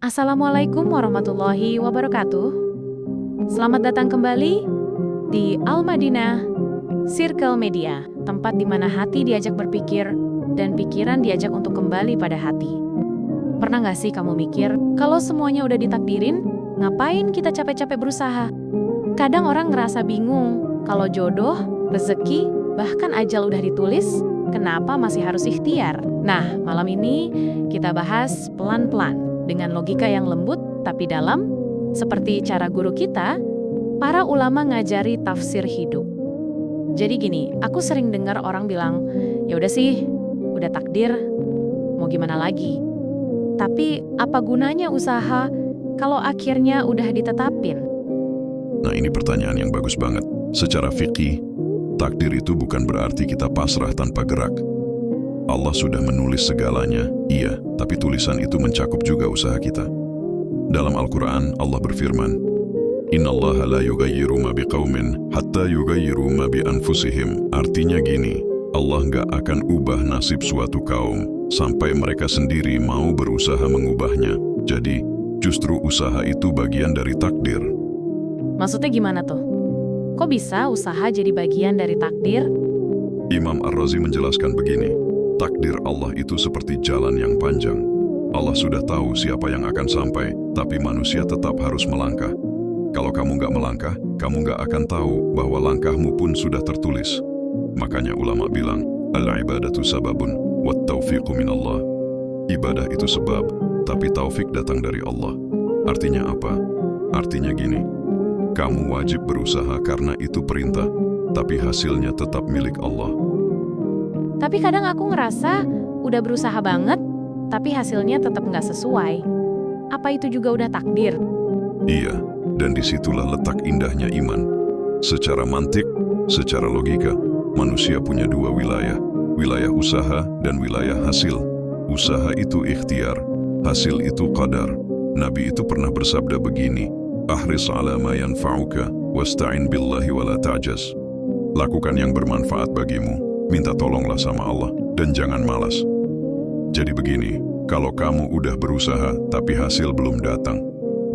Assalamualaikum warahmatullahi wabarakatuh. Selamat datang kembali di Al-Madinah Circle Media, tempat di mana hati diajak berpikir dan pikiran diajak untuk kembali pada hati. Pernah nggak sih kamu mikir, kalau semuanya udah ditakdirin, ngapain kita capek-capek berusaha? Kadang orang ngerasa bingung, kalau jodoh, rezeki, bahkan ajal udah ditulis, kenapa masih harus ikhtiar? Nah, malam ini kita bahas pelan-pelan, dengan logika yang lembut tapi dalam, seperti cara guru kita, para ulama ngajari tafsir hidup. Jadi gini, aku sering dengar orang bilang, ya udah sih, udah takdir, mau gimana lagi? Tapi apa gunanya usaha kalau akhirnya udah ditetapin? Nah, ini pertanyaan yang bagus banget. Secara fikih, takdir itu bukan berarti kita pasrah tanpa gerak. Allah sudah menulis segalanya, iya, tapi tulisan itu mencakup juga usaha kita. Dalam Al-Quran, Allah berfirman, Innallaha la yughayyiru ma biqaumin hatta yughayyiru ma bi anfusihim. Artinya gini, Allah nggak akan ubah nasib suatu kaum sampai mereka sendiri mau berusaha mengubahnya. Jadi, justru usaha itu bagian dari takdir. Maksudnya gimana tuh? Kok bisa usaha jadi bagian dari takdir? Imam Ar-Razi menjelaskan begini, takdir Allah itu seperti jalan yang panjang. Allah sudah tahu siapa yang akan sampai, tapi manusia tetap harus melangkah. Kalau kamu nggak melangkah, kamu nggak akan tahu bahwa langkahmu pun sudah tertulis. Makanya ulama bilang, al-ibadatu sababun, wat taufiqu minallah. Ibadah itu sebab, tapi taufik datang dari Allah. Artinya apa? Artinya gini, kamu wajib berusaha karena itu perintah, tapi hasilnya tetap milik Allah. Tapi kadang aku ngerasa udah berusaha banget, tapi hasilnya tetap nggak sesuai. Apa itu juga udah takdir? Iya, dan disitulah letak indahnya iman. Secara mantik, secara logika, manusia punya dua wilayah, wilayah usaha dan wilayah hasil. Usaha itu ikhtiar, hasil itu qadar. Nabi itu pernah bersabda begini, Ahris ala ma yanfa'uka, wasta'in billahi wala ta'jaz. Lakukan yang bermanfaat bagimu, minta tolonglah sama Allah, dan jangan malas. Jadi begini, kalau kamu udah berusaha tapi hasil belum datang,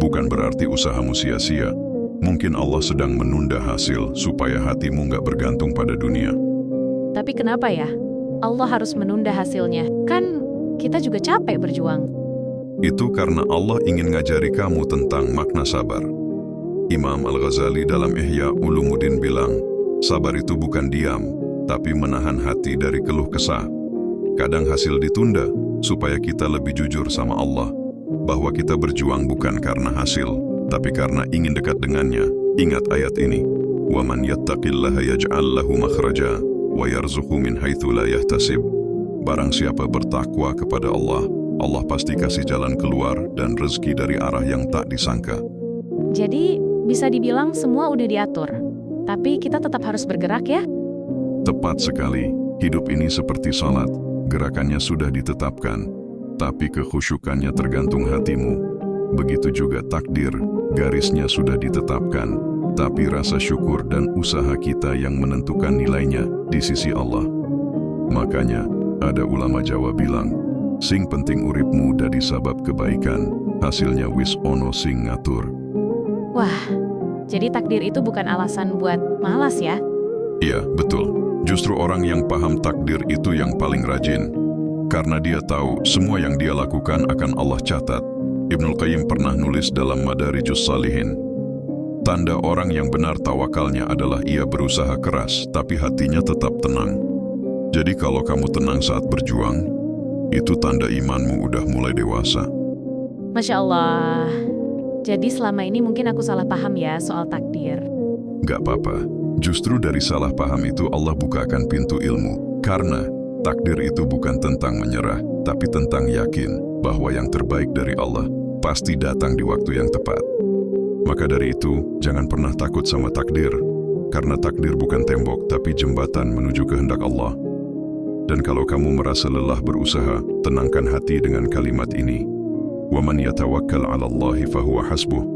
bukan berarti usahamu sia-sia. Mungkin Allah sedang menunda hasil supaya hatimu nggak bergantung pada dunia. Tapi kenapa ya? Allah harus menunda hasilnya. Kan kita juga capek berjuang. Itu karena Allah ingin ngajari kamu tentang makna sabar. Imam Al-Ghazali dalam Ihya Ulumuddin bilang, sabar itu bukan diam, tapi menahan hati dari keluh kesah. Kadang hasil ditunda, supaya kita lebih jujur sama Allah, bahwa kita berjuang bukan karena hasil, tapi karena ingin dekat dengannya. Ingat ayat ini, وَمَنْ يَتَّقِ اللَّهَ يَجْعَلْ لَهُ مَخْرَجًا وَيَرْزُقْهُ مِنْ حَيْثُ لَا يَحْتَسِبْ. Barang siapa bertakwa kepada Allah, Allah pasti kasih jalan keluar dan rezeki dari arah yang tak disangka. Jadi bisa dibilang semua udah diatur, tapi kita tetap harus bergerak ya? Tepat sekali, hidup ini seperti salat, gerakannya sudah ditetapkan, tapi kekhusyukannya tergantung hatimu. Begitu juga takdir, garisnya sudah ditetapkan, tapi rasa syukur dan usaha kita yang menentukan nilainya di sisi Allah. Makanya, ada ulama Jawa bilang, sing penting uripmu dadi sabab kebaikan, hasilnya wis ono sing ngatur. Wah, jadi takdir itu bukan alasan buat malas ya? Iya, betul. Justru orang yang paham takdir itu yang paling rajin. Karena dia tahu semua yang dia lakukan akan Allah catat. Ibnul Qayyim pernah nulis dalam Madarijus Salihin, tanda orang yang benar tawakalnya adalah ia berusaha keras, tapi hatinya tetap tenang. Jadi kalau kamu tenang saat berjuang, itu tanda imanmu udah mulai dewasa. Masya Allah. Jadi selama ini mungkin aku salah paham ya soal takdir. Gak apa-apa. Justru dari salah paham itu Allah bukakan pintu ilmu. Karena takdir itu bukan tentang menyerah, tapi tentang yakin bahwa yang terbaik dari Allah pasti datang di waktu yang tepat. Maka dari itu, jangan pernah takut sama takdir. Karena takdir bukan tembok, tapi jembatan menuju kehendak Allah. Dan kalau kamu merasa lelah berusaha, tenangkan hati dengan kalimat ini. وَمَنْ يَتَوَكَّلْ عَلَى اللَّهِ فَهُوَ حَسْبُهُ.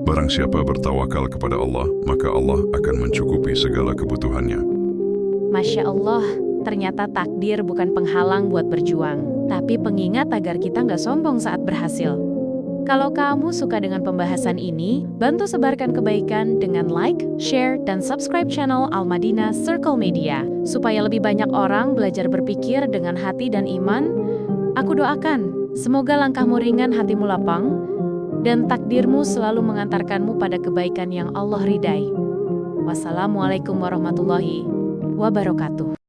Barang siapa bertawakal kepada Allah, maka Allah akan mencukupi segala kebutuhannya. Masya Allah, ternyata takdir bukan penghalang buat berjuang, tapi pengingat agar kita nggak sombong saat berhasil. Kalau kamu suka dengan pembahasan ini, bantu sebarkan kebaikan dengan like, share, dan subscribe channel Al-Madinah Circle Media, supaya lebih banyak orang belajar berpikir dengan hati dan iman. Aku doakan, semoga langkahmu ringan, hatimu lapang, dan takdirmu selalu mengantarkanmu pada kebaikan yang Allah ridai. Wassalamualaikum warahmatullahi wabarakatuh.